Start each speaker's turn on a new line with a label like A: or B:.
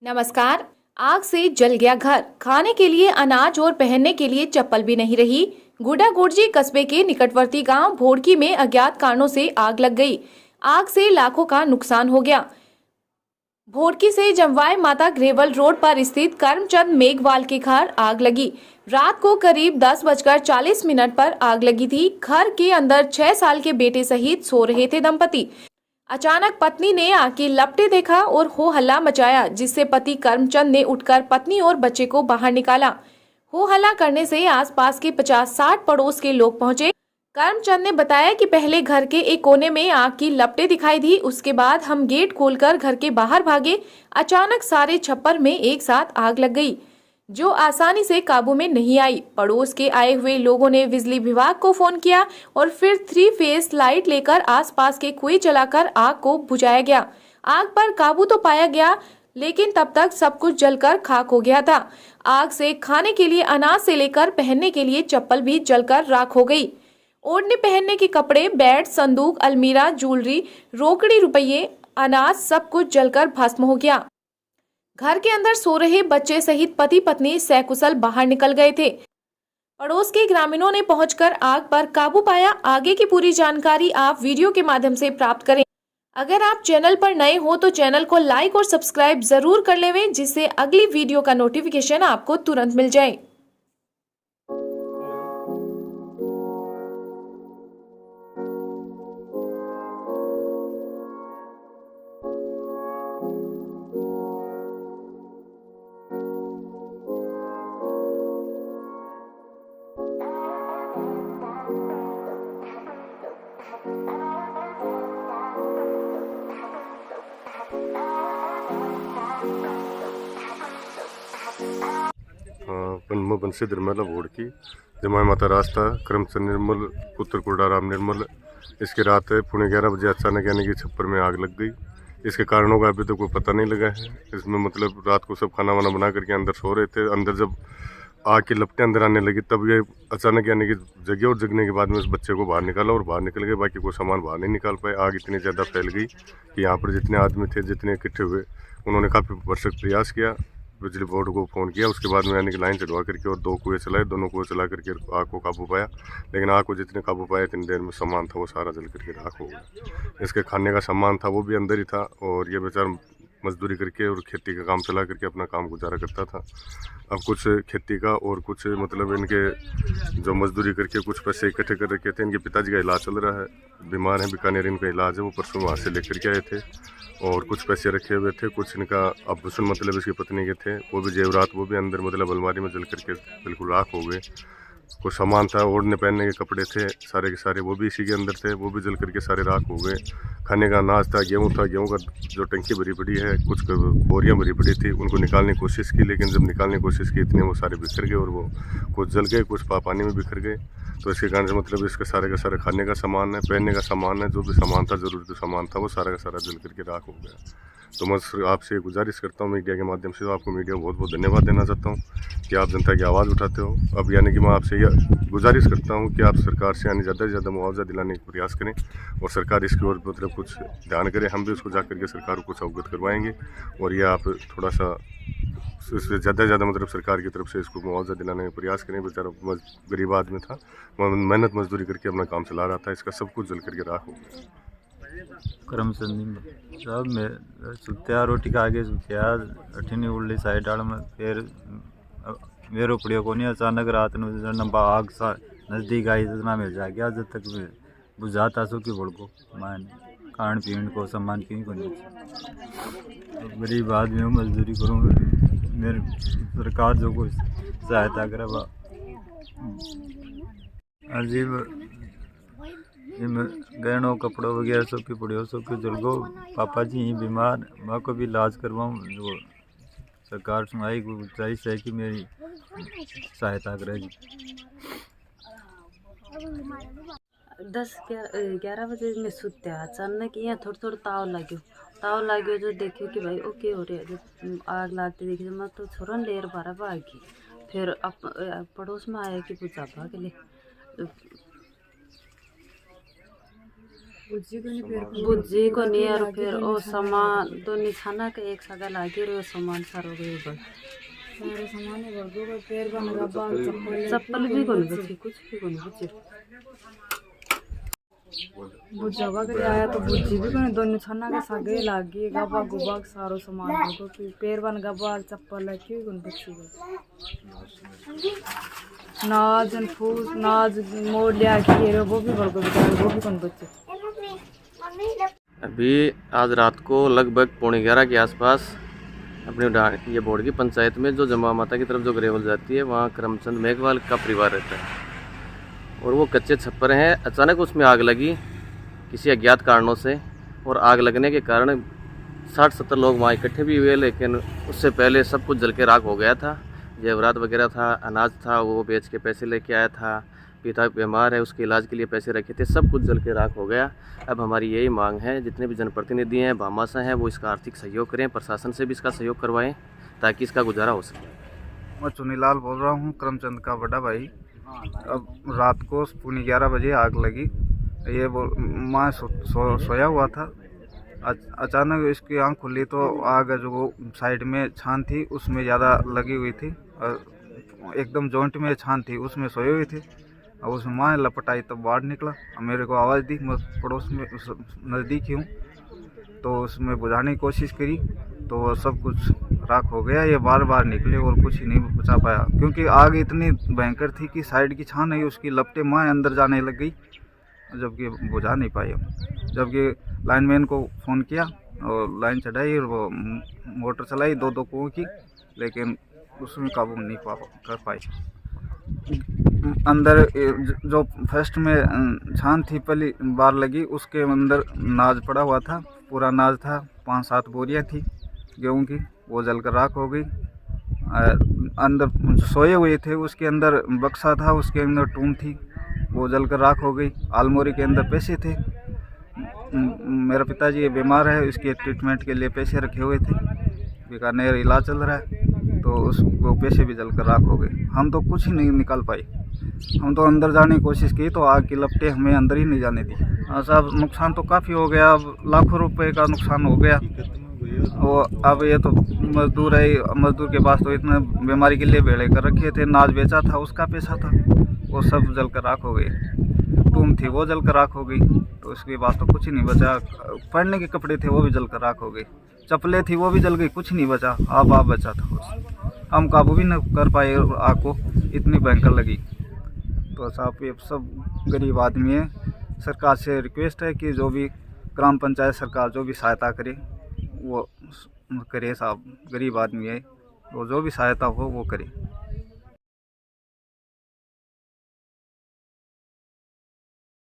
A: नमस्कार। आग से जल गया घर, खाने के लिए अनाज और पहनने के लिए चप्पल भी नहीं रही। गुडागुर्जी कस्बे के निकटवर्ती गांव भोड़की में अज्ञात कारणों से आग लग गई। आग से लाखों का नुकसान हो गया। भोड़की से जमवाई माता ग्रेवल रोड पर स्थित करमचंद मेघवाल के घर आग लगी। रात को करीब 10:40 पर आग लगी थी। घर के अंदर 6 साल के बेटे सहित सो रहे थे दंपति। अचानक पत्नी ने आग की लपटें देखा और हो हल्ला मचाया, जिससे पति करमचंद ने उठकर पत्नी और बच्चे को बाहर निकाला। हो हल्ला करने से आसपास के 50-60 पड़ोस के लोग पहुंचे। करमचंद ने बताया कि पहले घर के एक कोने में आग की लपटें दिखाई दी। उसके बाद हम गेट खोलकर घर के बाहर भागे। अचानक सारे छप्पर में एक साथ आग लग गई, जो आसानी से काबू में नहीं आई। पड़ोस के आए हुए लोगों ने बिजली विभाग को फोन किया और फिर 3 फेस लाइट लेकर आसपास के कुएं जलाकर आग को बुझाया गया। आग पर काबू तो पाया गया, लेकिन तब तक सब कुछ जलकर खाक हो गया था। आग से खाने के लिए अनाज से लेकर पहनने के लिए चप्पल भी जलकर राख हो गई। ओढ़ने पहनने के कपड़े, बेड, संदूक, अलमीरा, ज्वेलरी, रोकड़ी, रुपये, अनाज सब कुछ जलकर भस्म हो गया। घर के अंदर सो रहे बच्चे सहित पति पत्नी सकुशल बाहर निकल गए थे। पड़ोस के ग्रामीणों ने पहुंचकर आग पर काबू पाया। आगे की पूरी जानकारी आप वीडियो के माध्यम से प्राप्त करें। अगर आप चैनल पर नए हो तो चैनल को लाइक और सब्सक्राइब जरूर कर लें, जिससे अगली वीडियो का नोटिफिकेशन आपको तुरंत मिल जाए।
B: बंसी निर्मला भोड़की जमाई माता रास्ता करमचंद निर्मल पुत्र कुर्डाराम निर्मल। इसके रात 11:30 बजे अचानक यानी कि छप्पर में आग लग गई। इसके कारणों का अभी तो कोई पता नहीं लगा है। इसमें मतलब रात को सब खाना वाना बना करके अंदर सो रहे थे। अंदर जब आग की लपटें अंदर आने लगी तब ये अचानक यानी कि जगे और जगने के बाद में उस बच्चे को बाहर निकाला और बाहर निकल गए। बाकी कोई सामान बाहर नहीं निकाल पाए। आग इतनी ज़्यादा फैल गई कि यहाँ पर जितने आदमी थे, जितने इकट्ठे हुए, उन्होंने काफ़ी भरसक प्रयास किया। बिजली बोर्ड को फ़ोन किया। उसके बाद में यानी कि लाइन चढ़वा करके और 2 कुएँ चलाए। दोनों कुएँ चला करके आग को काबू पाया। लेकिन आग को जितने काबू पाया इतनी देर में सामान था वो सारा जल करके राख हो गया। इसके खाने का सामान था वो भी अंदर ही था और ये बेचारा मजदूरी करके और खेती का काम चला करके अपना काम गुजारा करता था। अब कुछ खेती का और कुछ मतलब इनके जो मजदूरी करके कुछ पैसे इकट्ठे कर रखे थे। इनके पिताजी का इलाज चल रहा है, बीमार है, बीकानेर इनका इलाज है। वो परसों वहाँ से लेकर के आए थे और कुछ पैसे रखे हुए थे। कुछ इनका आभूषण मतलब इसकी पत्नी के थे, वो भी जेवरात वो भी अंदर मतलब अलमारी में जल करके बिल्कुल राख हो गए। कुछ सामान था, ओढ़ने पहनने के कपड़े थे, सारे के सारे वो भी इसी के अंदर थे, वो भी जल करके सारे राख हो गए। खाने का अनाज था, गेहूँ था, गेहूँ का जो टंकी भरी पड़ी है, कुछ बोरियां भरी पड़ी थी, उनको निकालने की कोशिश की। लेकिन जब निकालने की कोशिश की इतने वो सारे बिखर गए और वो कुछ जल गए, कुछ पानी में बिखर गए। तो इसके कारण से मतलब इसके सारे का सारा खाने का सामान है, पहनने का सामान है, जो भी सामान था, ज़रूरी सामान था, वो सारा का सारा जल करके राख हो गया। तो मैं आपसे गुजारिश करता हूँ मीडिया के माध्यम से, आपको मीडिया को बहुत बहुत धन्यवाद देना चाहता हूँ कि आप जनता की आवाज़ उठाते हो। अब यानी कि मैं आपसे यह गुजारिश करता हूँ कि आप सरकार से यानी ज़्यादा से ज़्यादा मुआवजा दिलाने का प्रयास करें और सरकार इसकी ओर मतलब कुछ ध्यान करे। हम भी उसको जा करके सरकार को कुछ अवगत करवाएंगे और ये आप थोड़ा सा इससे ज़्यादा से ज़्यादा मतलब सरकार की तरफ से इसको मुआवजा दिलाने का प्रयास करें। बेचारा गरीब आदमी था, मेहनत मजदूरी करके अपना काम चला रहा था, इसका सब कुछ जल करके राख हो गया।
C: करमचंद साहब मैं सुत्या रोटी खा के सुत्या अठीनी उल्ली साइड आड़ में फिर मेरो पड़ियो को नहीं। अचानक रात में आग सा नज़दीक आई तो मैं जा गया। जब तक बुझाता सो कि बड़को मान खान पीन को सामान कहीं को नहीं। गरीब आदमी हूँ, मजदूरी करूँ, मेरे सरकार जो को सहायता करे। अजीब गहनों कपड़ों वगैरह सब की पड़े हो, सब की जल गो। पापा जी ही बीमार, माँ को भी इलाज करवाऊँ। जो सरकार सुनाई गुजारिश है कि मेरी सहायता करेगी।
D: 10-11 बजे में सुत्या अचानक यहाँ थोड़ा ताव लाग्यो जो देखियो कि भाई ओके हो रहा है। जब आग लागती देखी तो मैं तो छोरन लेर बारा भागी। फिर पड़ोस में आया कि बुझा के लिए बुझी को नहीं और फिर वो सामान दो निछाना के एक सगा लागे रो सामान सारो गयो बस चप्पल भी कोनी बची कुछ भी कोनी बची
E: बुझावा के आया तो बुझी भी कोनी दोनों छन्ना के सगे लागी गबा गुबा सारो सामान को पैर बन गबा चप्पल रखी कोनी बची नाज फूस नाज मोड़ लिया कि वो भी बड़को वो भी कोनी बची।
F: अभी आज रात को लगभग 11:15 के आसपास अपने ये बोर्ड की पंचायत में जो जमा माता की तरफ जो ग्रेवल जाती है वहाँ करमचंद मेघवाल का परिवार रहता है और वो कच्चे छप्पर हैं। अचानक उसमें आग लगी किसी अज्ञात कारणों से और आग लगने के कारण 60-70 लोग वहाँ इकट्ठे भी हुए, लेकिन उससे पहले सब कुछ जल के राख हो गया था। जेवरात वगैरह था, अनाज था, वो बेच के पैसे लेके आया था। पिता बीमार है, उसके इलाज के लिए पैसे रखे थे, सब कुछ जल के राख हो गया। अब हमारी यही मांग है, जितने भी जनप्रतिनिधि हैं, भामाशाह हैं, वो इसका आर्थिक सहयोग करें, प्रशासन से भी इसका सहयोग करवाएं ताकि इसका गुजारा हो सके।
G: मैं चुनीलाल बोल रहा हूँ, करमचंद का बड़ा भाई। अब रात को 11:15 बजे आग लगी। ये मैं सोया हुआ था, अचानक इसकी आँख खुली तो आग जो साइड में छान थी उसमें ज़्यादा लगी हुई थी, एकदम जॉइंट में छान थी, उसमें सोए हुए थे। और उसमें माँ लपटाई तब बाहर निकला, मेरे को आवाज़ दी, मैं पड़ोस में नज़दीक ही हूँ, तो उसमें बुझाने की कोशिश करी तो सब कुछ राख हो गया। ये बार बार निकले और कुछ ही नहीं बचा पाया, क्योंकि आग इतनी भयंकर थी कि साइड की छान है उसकी लपटें माँ अंदर जाने लग गई, जबकि बुझा नहीं पाई। जबकि लाइनमैन को फ़ोन किया और लाइन चढ़ाई और वो मोटर चलाई 2-2 कुओं की, लेकिन उसमें काबू नहीं कर पाई। अंदर जो फर्स्ट में छान थी पहली बार लगी, उसके अंदर नाज पड़ा हुआ था, पूरा नाज था, 5-7 बोरियाँ थी गेहूं की, वो जलकर राख हो गई। अंदर सोए हुए थे, उसके अंदर बक्सा था, उसके अंदर टूम थी, वो जलकर राख हो गई। आलमोरी के अंदर पैसे थे, मेरा पिताजी बीमार है, इसके ट्रीटमेंट के लिए पैसे रखे हुए थे, बीकानेर इलाज चल रहा है, तो वो पैसे भी जलकर राख हो गए। हम तो कुछ ही नहीं निकाल पाए, हम तो अंदर जाने की कोशिश की तो आग की लपटें हमें अंदर ही नहीं जाने दी। साहब नुकसान तो काफ़ी हो गया, अब लाखों रुपए का नुकसान हो गया। वो अब ये तो मजदूर है, मजदूर के पास तो इतने बीमारी के लिए भेड़े कर रखे थे, नाज बेचा था उसका पैसा था, वो सब जल कर राख हो गई। टूम थी वो जल कर राख हो गई, तो उसके पास तो कुछ ही नहीं बचा। पहनने के कपड़े थे वो भी जल कर राख हो गई, चप्पलें थी वो भी जल गई, कुछ नहीं बचा। आप बचा था बस, हम काबू भी न कर पाए आग को, इतनी भयंकर लगी। तो साहब ये सब गरीब आदमी है, सरकार से रिक्वेस्ट है कि जो भी ग्राम पंचायत सरकार जो भी सहायता करे वो करे साहब, गरीब आदमी है, वो जो भी सहायता हो वो करे।